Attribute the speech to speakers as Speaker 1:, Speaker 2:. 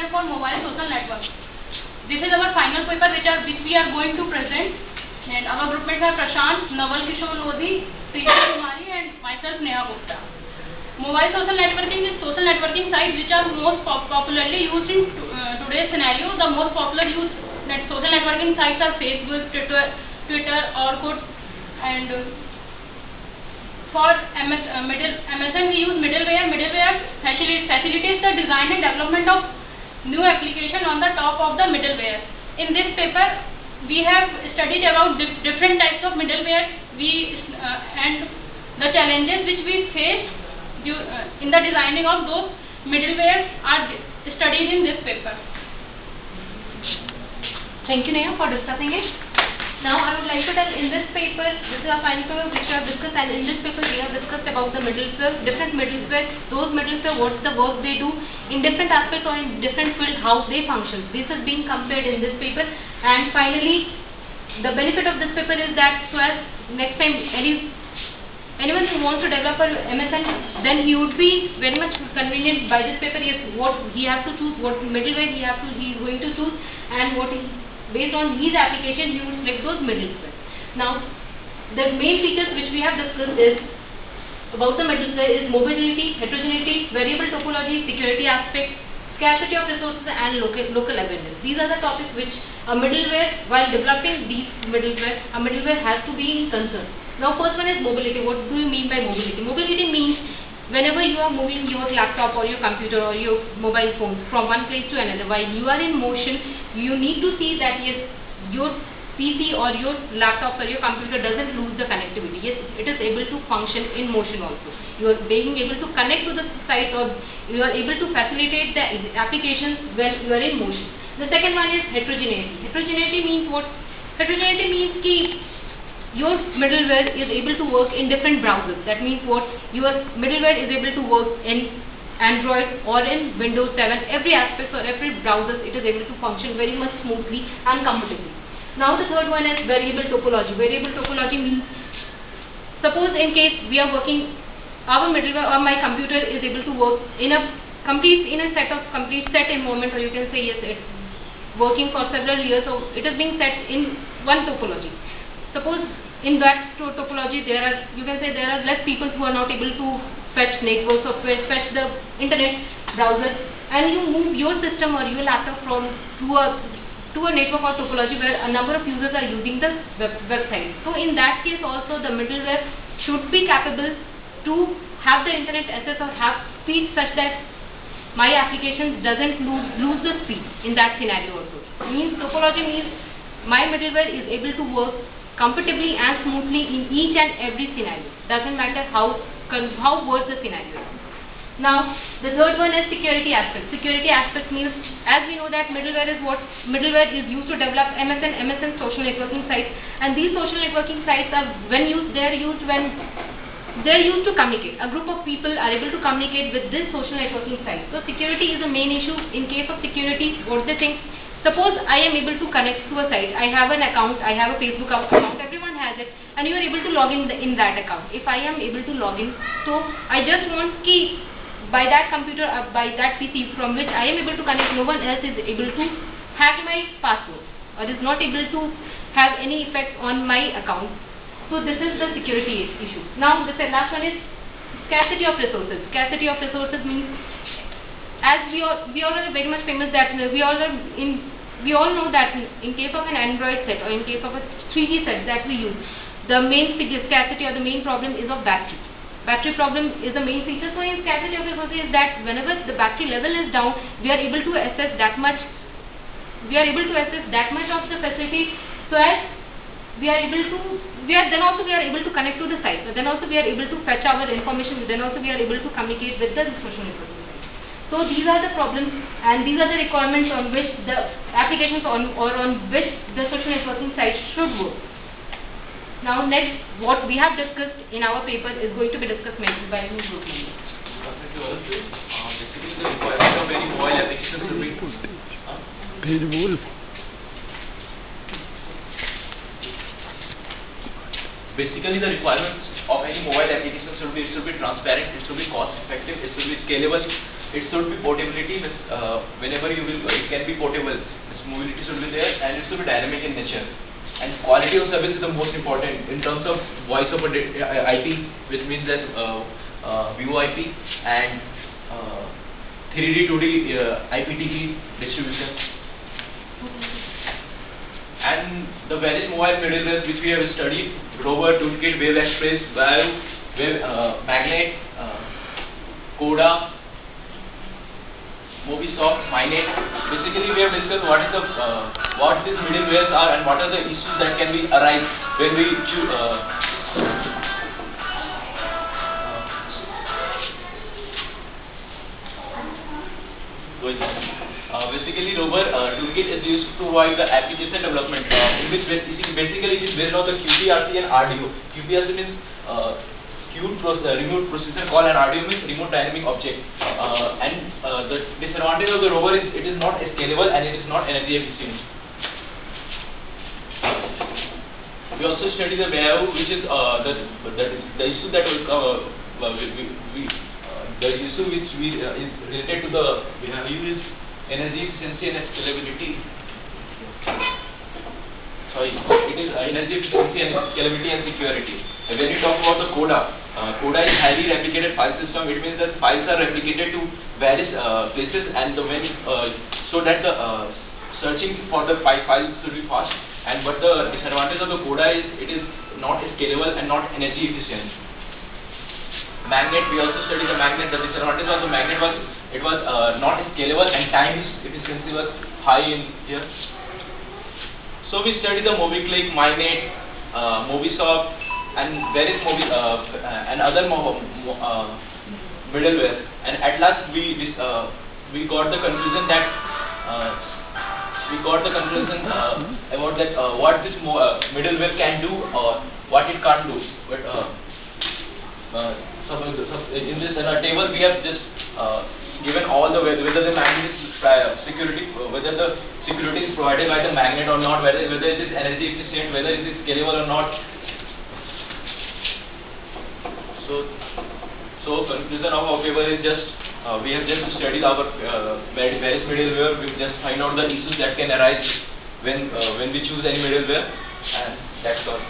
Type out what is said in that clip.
Speaker 1: middleware for mobile social network. This is our final paper which we are going to present, and our group mates are Prashant, Naval Kishore Lodhi, Priya Kumari and myself Neha Gupta. Mobile social networking is social networking sites which are most popularly used in today's scenario. The most popular used social networking sites are Facebook, Twitter, Orkut, and for MSN we use middleware. Middleware facilitates the design and development of new application on the top of the middleware. In this paper, we have studied about different types of middleware and the challenges which we face in the designing of those middleware are studied in this paper.
Speaker 2: Thank you, Neha, for discussing it. Now, I would like to tell in this paper, this is our final paper which we have discussed, and in this paper we have discussed about the middleware, different middleware, those middleware, what's the work they do in different aspects or in different fields, how they function. This is being compared in this paper, and finally, the benefit of this paper is that so as next time anyone who wants to develop an MSN, then he would be very much convenient by this paper. Yes, what he has to choose, what middleware he is going to choose, and based on his application, he would select those middleware. Now, the main features which we have discussed is about the middleware is mobility, heterogeneity, variable topology, security aspects, scarcity of resources, and local awareness. These are the topics which a middleware, while developing these middleware, a middleware has to be in concern. Now, first one is mobility. What do you mean by mobility? Mobility means whenever you are moving your laptop or your computer or your mobile phone from one place to another, while you are in motion, you need to see that yes, your PC or your laptop or your computer doesn't lose the connectivity. Yes, it is able to function in motion also. You are being able to connect to the site, or you are able to facilitate the applications when you are in motion. The second one is heterogeneity. Heterogeneity means what? Heterogeneity means your middleware is able to work in different browsers. That means what? Your middleware is able to work in Android or in Windows 7. Every aspect or every browser, it is able to function very much smoothly and comfortably. Now the third one is variable topology. Variable topology means, suppose in case we are working, our middleware or my computer is able to work in a complete set environment, or you can say yes, it's working for several years, so it is being set in one topology. Suppose in that topology there are less people who are not able to fetch networks or fetch the internet browser, and you move your system or your laptop to a network or topology where a number of users are using the website. So in that case also the middleware should be capable to have the internet access or have speed such that my application doesn't lose the speed in that scenario also. Topology means my middleware is able to work comfortably and smoothly in each and every scenario. Doesn't matter how worse the scenario is. Now, the third one is security aspect. Security aspect means, as we know that middleware is used to develop MSN social networking sites, and these social networking sites are they're used to communicate. A group of people are able to communicate with this social networking site. So security is a main issue. In case of security, what they think? Suppose I am able to connect to a site. I have an account, I have a Facebook account, everyone has it, and you are able to log in that account. If I am able to log in, so I just want key by that computer, by that PC from which I am able to connect, no one else is able to hack my password or is not able to have any effect on my account. So this is the security issue. Now the last one is scarcity of resources. Scarcity of resources means, as we all are very much famous that we all know that in case of an Android set or in case of a 3G set that we use, the main scarcity or the main problem is of battery. Battery problem is the main feature. So in scarcity of resources is that whenever the battery level is down, we are able to access that much of the facility, so as we are able to connect to the site. Then also we are able to fetch our information. Then also we are able to communicate with the social networking. So these are the problems and these are the requirements on which the applications on which the social networking site should work. Now next, what we have discussed in our paper is going to be discussed by new group members.
Speaker 3: Basically the requirement of any mobile application should be Basically the requirements of any mobile application should be transparent, it should be cost effective, it should be scalable, it should be portability. Whenever you will, it can be portable. Its mobility should be there, and it should be dynamic in nature. And quality of service is the most important in terms of voice over IP, which means that VoIP and 3D, 2D IPTV distribution. And the various mobile middlewares which we have studied: Rover, Toolkit, Wave Express, Valve, Wave, Magnet, Coda, Mobisoft, Minet. Basically, we have discussed what these middlewares are and what are the issues that can be arise when we choose. Basically, Rover Toolkit is used to provide the application development, in which basically it is based on the QPRC and RDO. QPRC means remote processor call, and RDO means remote dynamic object. And the disadvantage of the Rover is it is not scalable and it is not energy efficient. We also study the VAU, which is the issue that will the issue which is related to the VAU is energy efficiency and scalability. Sorry, it is energy efficiency and scalability and security. And when you talk about the Coda, Coda is highly replicated file system. It means that files are replicated to various places, and so that the searching for the files should be fast. And but the disadvantage of the Coda is it is not scalable and not energy efficient. Magnet, we also studied the Magnet. The disadvantage of the Magnet was it was not scalable and time efficiency was high in here. So we studied the MobiClick, Minet, Mobisoft, and various and other middleware. And at last we got the conclusion that about that what this middleware can do or what it can't do. But in this table we have just given all the whether the magnet is security, whether the security is provided by the magnet or not, whether it is energy efficient, whether it is scalable or not. So conclusion of our paper is just we have just studied our various middleware. We just find out the issues that can arise when we choose any middleware, and that's all.